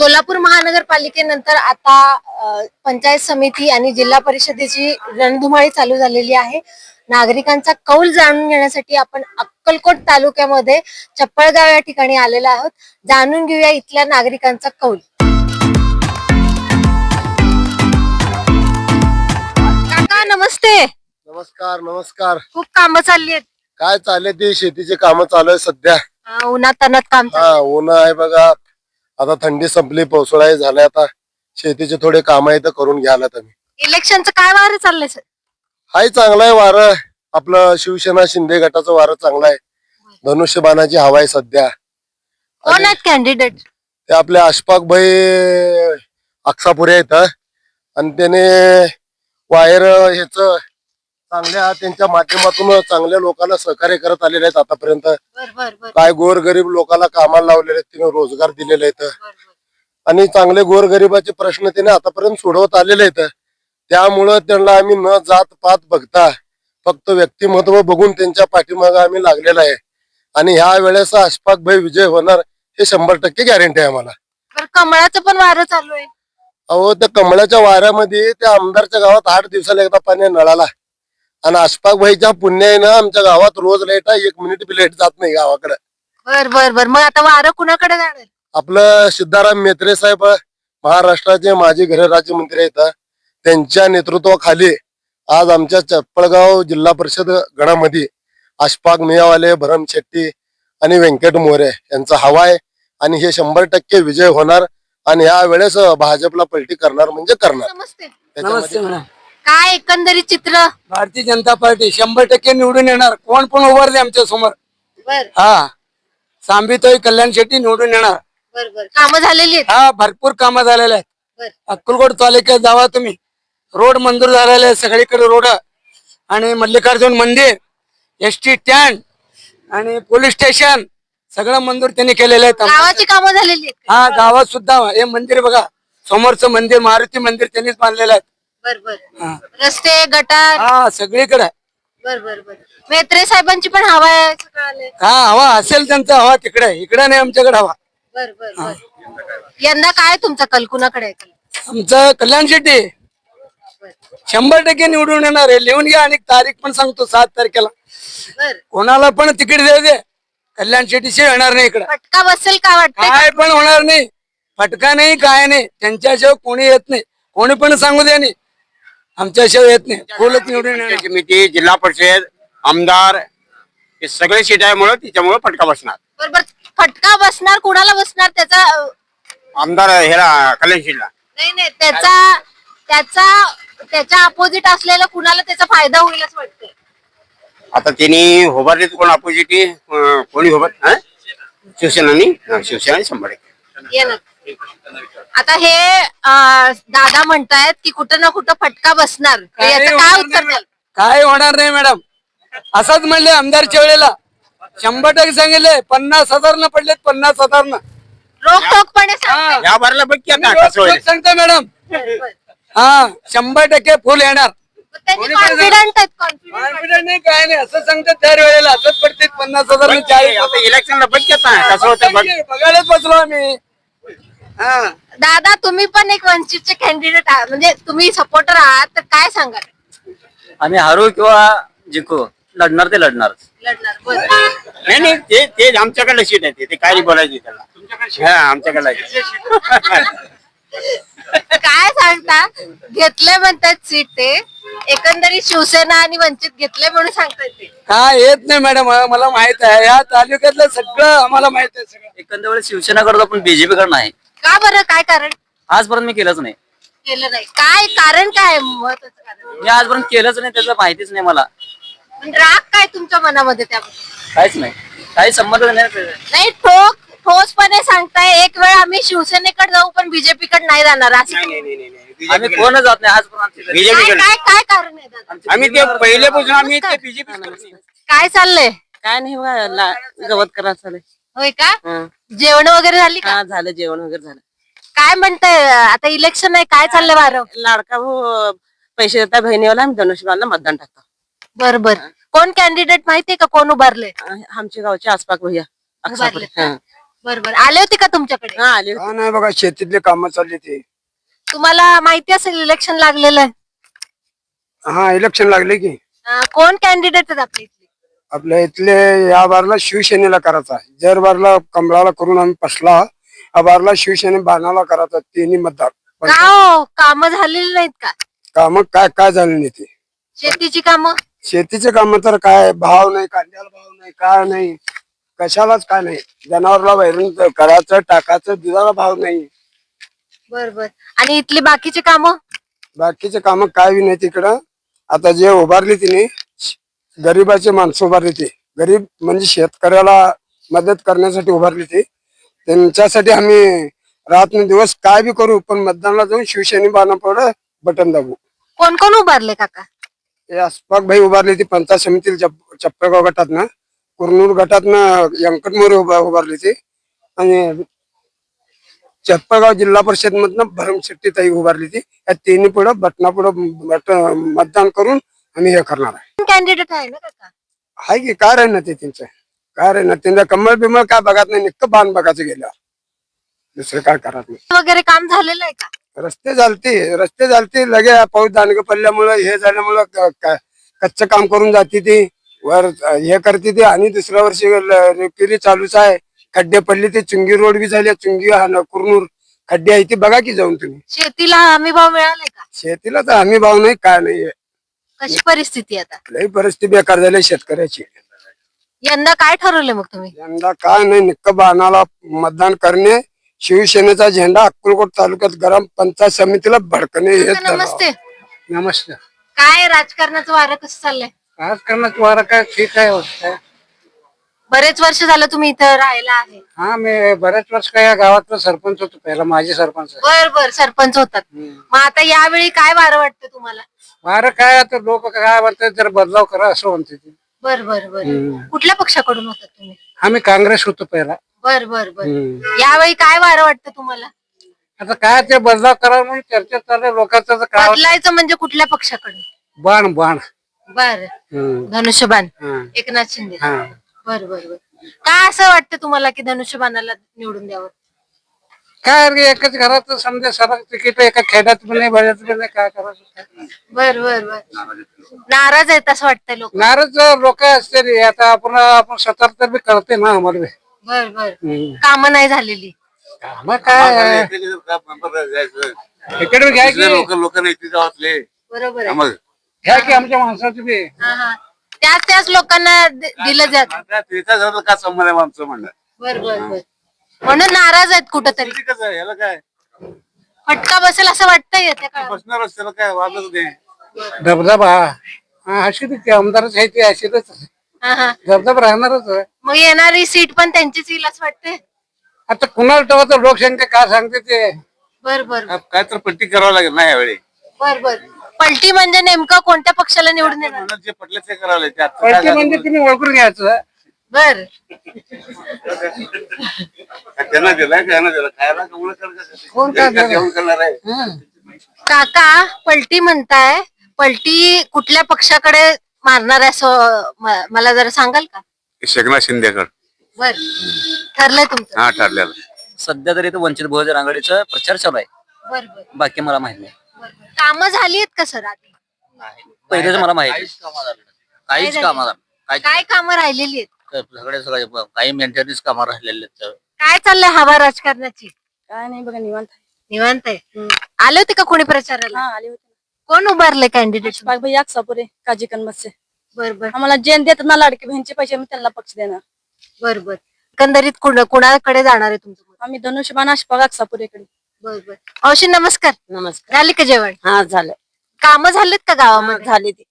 सोलापूर महानगरपालिकेनंतर आता पंचायत समिती आणि जिल्हा परिषदेची रणधुमाळी चालू झालेली आहे. नागरिकांचा कौल जाणून घेण्यासाठी आपण अक्कलकोट तालुक्यामध्ये चप्पळगाव या ठिकाणी आलेलो आहोत. जाणून घेऊया इथल्या नागरिकांचा कौल. काका नमस्ते. नमस्कार नमस्कार. खूप कामं चालली आहेत. काय चालले ते शेतीचे काम चालू आहे सध्या. उन्हात तानात काम चाललंय. ऊन आहे बघा. आता थंडी संपली, पावसाळा झालाय. आता शेतीचे थोडे काम आहे तर करून घ्यायला तुम्ही. इलेक्शनचं काय वारं चाललंय सर? हाय चांगलं आहे वारं. आपलं शिवसेना शिंदे गटाचं वारं चांगलं आहे. धनुष्यबाणाची हवा आहे सध्या. कोण आहेत कॅन्डिडेट? ते आपले अशफाक भाई अक्सापुरे आहेत आणि त्याने वायर ह्याच चांगल्या त्यांच्या माध्यमातून चांगल्या लोकांना सहकार्य करत आलेले आहेत आतापर्यंत. काय गोरगरीब लोकांना कामाला लावलेले आहेत, तिने रोजगार दिलेले आहेत आणि चांगले गोरगरिबाचे प्रश्न त्याने आतापर्यंत सोडवत आलेले आहेत. त्यामुळं त्यांना आम्ही न जात पात बघता फक्त व्यक्तिमत्व बघून त्यांच्या पाठीमागे आम्ही लागलेला आहे आणि ह्या वेळेस अशफाक भाई विजय होणार हे 100% गॅरंटी आहे आम्हाला. कमळाचं पण वारं चालू आहे. अहो, त्या कमळाच्या वाऱ्यामध्ये त्या आमदारच्या गावात 8 दिवसाला एकदा पाणी नळाला आणि अशफाक भाईच्या पुण्यानं आमच्या गावात रोज लाईट आहे. 1 मिनिट बी लाईट जात नाही गावाकडे. बर मग आता वारं कुणाकडे जाणार? आपलं सिद्धाराम म्हेत्रे साहेब महाराष्ट्राचे माजी गृहराज्यमंत्री आहेत. त्यांच्या नेतृत्वाखाली आज आमच्या चप्पळगाव जिल्हा परिषद गणामध्ये अशफाक मियावाले, भरम शेट्टी आणि व्यंकट मोरे यांचा हवा आहे आणि हे 100% विजय होणार आणि या वेळेस भाजपला पलटी करणार म्हणजे करणार. नमस्ते मॅडम. काय एकंदरीत चित्र? भारतीय जनता पार्टी 100% निवडून येणार. कोण पण उभारले आमच्या समोर. हा, सांबितोय कल्याण शेट्टी निवडून येणार. कामं झालेली आहेत. हा, भरपूर कामं झालेले आहेत. अक्कलकोट तालुक्यात जावा तुम्ही, रोड मंजूर झालेले आहेत सगळीकडे. रोड आणि मल्लिकार्जुन मंदिर, एसटी स्टँड आणि पोलीस स्टेशन सगळं मंजूर त्यांनी केलेलं आहे. गावाची कामं झालेली आहेत. हा, गावात सुद्धा हे मंदिर बघा, समोरचं मंदिर मारुती मंदिर त्यांनीच बांधलेलं आहे. रस्ते, गटार. हा, सगळीकडे. बर म्हेत्रे साहेबांची पण हवा आहे. हा, हवा असेल त्यांचा. हवा तिकडे, इकडे नाही आमच्याकडे हवा. बर यंदा काय तुमचा कल कुणाकडे आहे? आमचं कल्याण शेट्टी 100% निवडून येणार आहे. लिहून घ्या आणि तारीख पण सांगतो 7 तारखेला. कोणाला पण तिकीट देऊ दे, कल्याण शेट्टीशी येणार नाही. इकडे फटका बसेल का वाटतं? काय पण होणार नाही. फटका नाही, काय नाही. त्यांच्याशिवाय कोणी येत नाही. कोणी पण सांगू दे नाही, आमच्याशिवाय येत नाही. फुलच निवडून येणार. समिती, जिल्हा परिषद, आमदार हे सगळे सीट आहे मुळे तिच्यामुळे फटका बसणार. बरोबर. फटका बसणार कुणाला बसणार? त्याचा आमदार ह्याला कल्याण शेट्टीला नाही त्याच्या अपोजिट असलेला कुणाला त्याचा फायदा होईल असं वाटतंय? आता त्यांनी उभारले कोण अपोजिट कोणी उभार शिवसेना 100%. येणार. आता हे दादा म्हणतायत की कुठं ना कुठं फटका बसणार. याचं काय उत्तर द्याल? काय होणार नाही मॅडम. असंच म्हणले आमदारच्या वेळेला. 100% सांगितले. 50,000 न पडलेत. 50,000 न रोखोकपणे सांगताय. या भरला बघ की आता कसं होईल. सांगता मॅडम. हा, 100% फुल येणार. त्यांनी कॉन्फिडंट आहेत. कॉन्फिडंट नाही, काय नाही. असं सांगतात दर वेळेला. असंच पडते 50,000 न 40,000. इलेक्शनला बघ की आता कसं होतं बघ. बघायलाच बसलो आम्ही. हा, दादा तुम्ही पण एक वंचितचे कॅन्डिडेट आहात, म्हणजे तुम्ही सपोर्टर आहात, तर काय सांगाल? आम्ही हारू किंवा जिंकू, लढणार ते लढणार. नाही ते आमच्याकडे सीट आहे. ते काय बोलायचे त्याला. हा, आमच्याकडे काय सांगता? घेतले म्हणतात सीट. ते एकंदरीत शिवसेना आणि वंचित घेतले म्हणून सांगतात ते. काय येत नाही मॅडम. मला माहित आहे. या तालुक्यातलं सगळं आम्हाला माहित आहे. सगळं एखाद्या वेळेस शिवसेना करतो पण बीजेपी कडे नाही. का बरं? काय कारण? आजपर्यंत मी केलंच नाही. केलं नाही. काय कारण? काय महत्वाचं कारण? मी आजपर्यंत केलंच नाही, त्याचं माहितीच नाही मला. राग काय तुमच्या मनामध्ये त्याबद्दल? काहीच नाही, काही संबंध नाही. नाही, ठोसपणे सांगताय एक वेळ आम्ही शिवसेनेकडे जाऊ पण बीजेपी कडे नाही जाणार असं. आम्ही कोणच जात नाही आजपर्यंत. बीजेपी काय कारण आहे दादा? आम्ही ते पहिल्यापासून आम्ही ते बीजेपी काय चाललंय? काय नाही, गवत करा चालेल. होय का? जेवण वगैरे झाली का? हा, झालं, जेवण वगैरे झालं. काय म्हणताय? आता इलेक्शन आहे, काय चाललंय वारं? लाडका भाऊ पैसे देता बहिणीवाला, आम्ही धनुष्यबाणला मतदान टाकतो. बरोबर. कोण कॅन्डिडेट माहितीये का? कोण उभारले? आमच्या गावचे अशफाक भैया उभारले. बरोबर. आले होते का तुमच्याकडे? हा आले का नाही बघा, शेतीतले काम चालले ते. तुम्हाला माहिती असेल इलेक्शन लागलेलं आहे. हा, इलेक्शन लागले की. कोण कॅन्डिडेट आहेत आपल्या इथले? आपल्या इथले या बारला शिवसेनेला करायचा, जर बारला कमळाला करून आम्ही फसला, या बारला शिवसेने बाणाला करायचा, तिन्ही मतदार. पण का हो, कामं झालेली नाहीत का? काम काय काय झालं नाही ते. शेतीची कामं? शेतीचे काम तर काय, भाव नाही, कांद्याला भाव नाही, काय नाही, कशालाच काय नाही. जनावरला वैरण करायचं, टाकायचं, दुधाला भाव नाही. बरोबर. आणि इथली बाकीची कामं? बाकीचे काम काय बी नाही तिकडं. आता जे उभारली तिने, गरीबाचे माणसं उभारली ती, गरीब म्हणजे शेतकऱ्याला मदत करण्यासाठी उभारली ती. त्यांच्यासाठी आम्ही रात्र दिवस काय बी करू, पण मतदानाला जाऊन शिवसेने बाणा पुढे बटन दाबू. कोण कोण उभारले काका? हे अस्पाक भाई उभारली ती पंचायत समितीला चप्पेगाव गटातनं, कुरनूर गटातनं व्यंकट मोरे उभारली ती, आणि चप्पेगाव जिल्हा परिषद मधनं भरमशेट्टी ताई उभारली ती. या तिन्ही पुढे बटना पुढे मतदान करून आम्ही हे करणार आहे. कॅन्डिडेट आहे ना काका? हाय की काय राहील ते त्यांचं, काय राहील त्यांचं कमळ बिमळ काय बघत नाही, निक्क बाण बघायचं गेलं, दुसरं काय करत नाही. वगैरे काम झालेलं आहे का? रस्ते झालते लगे पाऊस दांडग पडल्यामुळं, हे झाल्यामुळं कच्चं काम करून जाते ती, वर हे करते ती, आणि दुसऱ्या वर्षी रिपेरी चालूच आहे. खड्डे पडले ते, चुंगी रोड बी झाले, चुंगी कुरनूर खड्डे आहे ती, बघा की जाऊन तुम्ही. शेतीला हमी भाव मिळालाय का? शेतीला तर हमी भाव नाही, काय नाही. कशी परिस्थिती आता? लई परिस्थिती बेकार झाली शेतकऱ्याची. यंदा काय ठरवलं मग तुम्ही? यंदा काय नाही, निक्क बाणाला मतदान करणे, शिवसेनेचा झेंडा अक्कलकोट तालुक्यात गरम पंचायत समितीला भडकणे, हे काका, नमस्ते. नमस्कार. काय राजकारणाचं वारं कसं चाललंय? राजकारणात वारा काय ठीक आहे. बरेच वर्ष झालं तुम्ही इथं राहायला आहे. हा, मी बऱ्याच वर्ष काय या गावातला सरपंच होतो, पहिला माजी सरपंच. बर सरपंच होतात. मग आता यावेळी काय वारं वाटतं तुम्हाला? वारं काय, आता लोक काय म्हणतात, जर बदलाव करा असं म्हणते ते. बर कुठल्या पक्षाकडून होतात तुम्ही? आम्ही काँग्रेस होतो पहिला. बर यावेळी काय वारं वाटतं तुम्हाला? आता काय ते बदलाव करा म्हणून चर्चा चालू लोकांचं, तर काय बदलायचं म्हणजे कुठल्या पक्षाकडून? बाण बाण. बर हम्म. धनुष्यबाण, हा. एकनाथ शिंदे. हा. बर काय असं वाटतं तुम्हाला की धनुष्यबाणाला निवडून द्यावं? काय रे, एकच घरात समजा सरळ तिकीट, एका खेड्यात पण नाही, बऱ्याच पण नाही, काय करायचं. बर नाराज आहेत असं वाटतंय लोक? नाराज लोक असते रे. आता आपण स्वतः तर बी करते ना आम्हाला बी. बर कामं नाही झालेली. मग काय इकडे घ्या की, लोक नाही ती गावातले बरोबर आहे. मग घ्या की आमच्या माणसाचं बी. हा. त्याच लोकांना दिलं जात. आता तिचा जरा का संबंध आहे आमचं म्हणणं. बर म्हणून नाराज आहेत कुठंतरी. किती कसं आहे, याला काय फटका बसेल असं वाटतंय त्या काळात. बसणारच, त्याला काय वाजत नाही. धबधबा हा, अशी ते आमदारच आहे ते, अशीच हा. धबधबा राहणारच आहे. मग येणारी सीट पण त्यांचीच येईल असं वाटतंय. आता कुणाला ठेवतं, लोकसंख्या काय सांगते ते. बर काय तर पट्टी करावं लागेल ना यावेळी. पलटी म्हणजे नेमकं कोणत्या पक्षाला निवडून येणार? म्हणून जे पटलं ते करावं लागेल. ते आता पलटी काय म्हणजे तुम्ही ओळखून घ्यायचं. बर त्यांना दिलाय, त्यांना दिला खायला कमळ कोण काय देणार? जेवण करणार आहे. काका, पलटी म्हणताय, पलटी कुठल्या पक्षाकडे मारणार आहे असं मला जरा सांगाल का? एकनाथ शिंदेकर. बर ठरलंय तुमचं? हा, ठरलेलं. सध्या तरी वंचित बहुजन आघाडीचा प्रचार चालू आहे. बर बाकी मला माहित नाही. कामं झाली आहेत का सर आधी? पहिलेच मला माहित आहे. काहीच झालं? कामाला काय कामं राहिलेली आहेत? सगळे काही मेंटेनन्स कामं राहिलेले आहेत. काय चाललंय हवा राजकारणाची? काय नाही बघा, निवांत आहे. निवांत आहे. आले होते का कोणी प्रचाराला? हा आले होते. कोण उभारले कॅन्डिडेट? भाई अक्सापुरे, काजी कनमतचे. बर आम्हाला जे देतात ना लाडके बहिणीचे पैसे, मी त्यांना पक्ष देणार. बर एकंदरीत कुणाकडे जाणार आहे तुमचं मत? आम्ही धनुष्यबाण अशफाक अक्सापुरेकडे. बर मावशी नमस्कार. नमस्कार. झाले का जेवण? हा झालं. कामं झालेत का गावामध्ये? झाली ती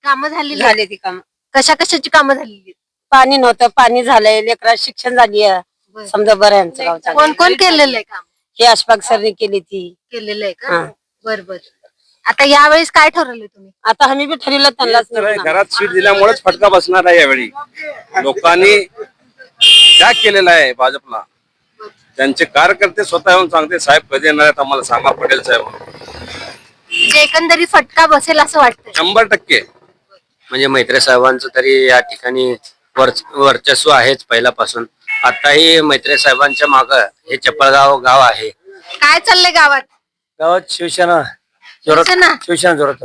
कामं झालेली? झाली ती काम. कशाची कामं झालेली? पाणी नव्हतं, पाणी झालंय. लेकरा शिक्षण झाली आहे. समजा बरं आहे आमचं गाव. कोण कोण केलेलं आहे काम? हे अशफाक सरने केली ती. केलेलं आहे का? बर आता यावेळेस काय ठरवलं तुम्ही? आता आम्ही बी ठरवलं त्यांनाच निवडून. घरात सीट दिल्यामुळेच फटका बसणार आहे यावेळी. लोकांनी त्याग केलेला आहे भाजपला. त्यांचे कार्यकर्ते स्वतः येऊन सांगते, साहेब कधी येणार आहेत आम्हाला सांगा, पटेल साहेब. म्हणजे एकंदरीत फटका बसेल असं वाटतंय? 100%. म्हणजे मैत्री साहेबांचं तरी या ठिकाणी वर्चस्व आहेच पहिल्यापासून. आताही मैत्रे साहेबांच्या माग हे चपळगाव गाव आहे. काय चाललंय गावात? गावात शिवसेना शिवसेना? शिवसेना जोरात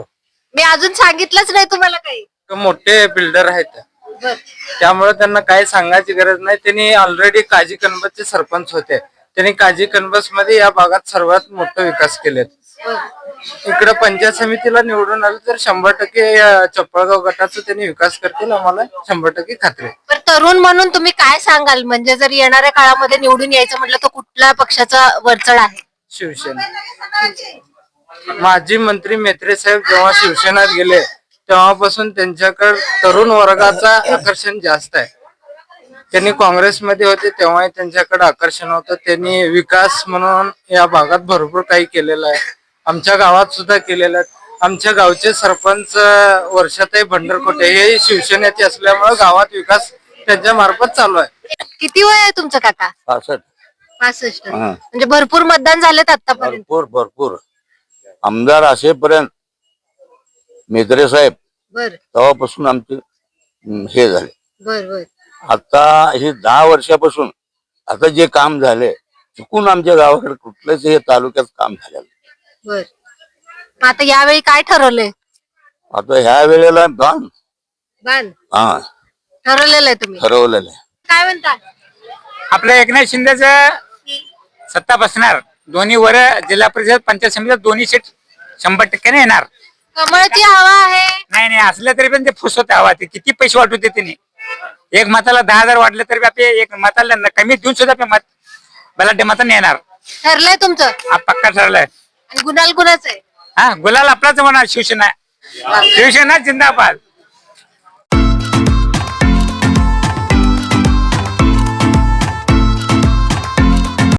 मी अजून सांगितलंच नाही तुम्हाला काही. मोठे बिल्डर आहेत बर त्यामुळे त्यांना काही सांगायची गरज नाही. त्यांनी ऑलरेडी काजी कनबसचे सरपंच होते. त्यांनी काजी कनबस मध्ये या भागात सर्वात मोठा विकास केलेत. इकडे पंचायत समितीला निवडून आले तर 100% चपळगाव गटाचा त्यांनी विकास करतील, आम्हाला 100% खात्री आहे. तर तरुण म्हणून तुम्ही काय सांगाल? म्हणजे जर येणाऱ्या काळामध्ये निवडून यायचं म्हटलं तर कुठल्या पक्षाचा वरचढ आहे? शिवसेना. माजी मंत्री मेत्रे साहेब जेव्हा शिवसेनेत गेले तेव्हापासून त्यांच्याकडे तरुण वर्गाचा आकर्षण जास्त आहे. त्यांनी काँग्रेसमध्ये होते तेव्हाही त्यांच्याकडे आकर्षण होतं. त्यांनी विकास म्हणून या भागात भरपूर काही केलेलं आहे. आमच्या गावात सुद्धा केलेलं आहे. आमच्या गावचे सरपंच वर्षाताई भंडरकोटे हे शिवसेनेचे असल्यामुळे गावात विकास त्यांच्या मार्फत चालू आहे. किती वय आहे तुमचं काका? 65. म्हणजे भरपूर मतदान झालेत आतापर्यंत. भरपूर आमदार असेपर्यंत मेत्रे साहेब बर तेव्हापासून आमचे हे झाले. बर बर आता हे 10 वर्षापासून आता जे काम झाले चुकून आमच्या गावाकडे कुठल्याच हे तालुक्यात काम झालेलं. बर. मग आता यावेळी काय ठरवलंय? आता ह्या वेळेला बाण बाण हा ठरवलेलं आहे तुम्ही? ठरवलेलं आहे. काय म्हणता? आपल्या एकनाथ शिंदेच सत्ता बसणार. दोन्ही वर जिल्हा परिषद पंचायत समितीत दोन्ही सीट 100% येणार. कमळची हवा आहे. नाही नाही असलं तरी पण ते फुस होते हवा. ते किती पैसे वाटू दे त्यांनी. एक मताला 10,000 वाटले तरी आपले एक मताला कमी देऊन सुद्धा आपले मत बलाढ्य मताने येणार. ठरलंय तुमचं? हा पक्का ठरलाय. आणि गुलाल कुणाचं आहे? हा गुलाल आपलाच म्हणा. शिवसेना. शिवसेना जिंदाबाद.